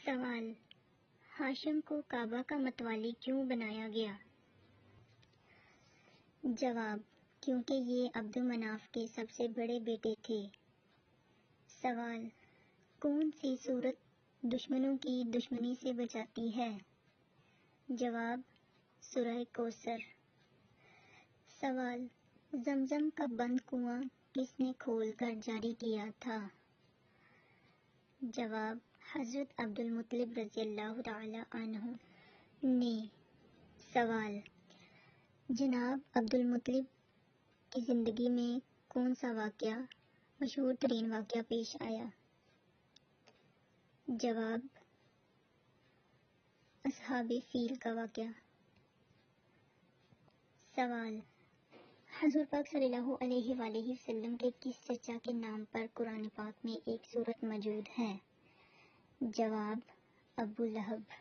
سوال: ہاشم کو کعبہ کا متولی کیوں بنایا گیا؟ جواب: کیونکہ یہ عبد مناف کے سب سے بڑے بیٹے تھے۔ سوال: کون سی سورت دشمنوں کی دشمنی سے بچاتی ہے؟ جواب: سورہ کوثر۔ سوال: زمزم کا بند کنواں کس نے کھول کر جاری کیا تھا؟ جواب: حضرت عبد المطلب رضی اللہ تعالی عنہ نے۔ سوال: جناب عبد المطلب کی زندگی میں کون سا واقعہ مشہور ترین واقعہ پیش آیا؟ جواب: اصحاب فیل کا واقعہ۔ سوال: حضور پاک صلی اللہ علیہ وآلہ وسلم کے کس چچا کے نام پر قرآن پاک میں ایک سورت موجود ہے؟ جواب: ابو لہب۔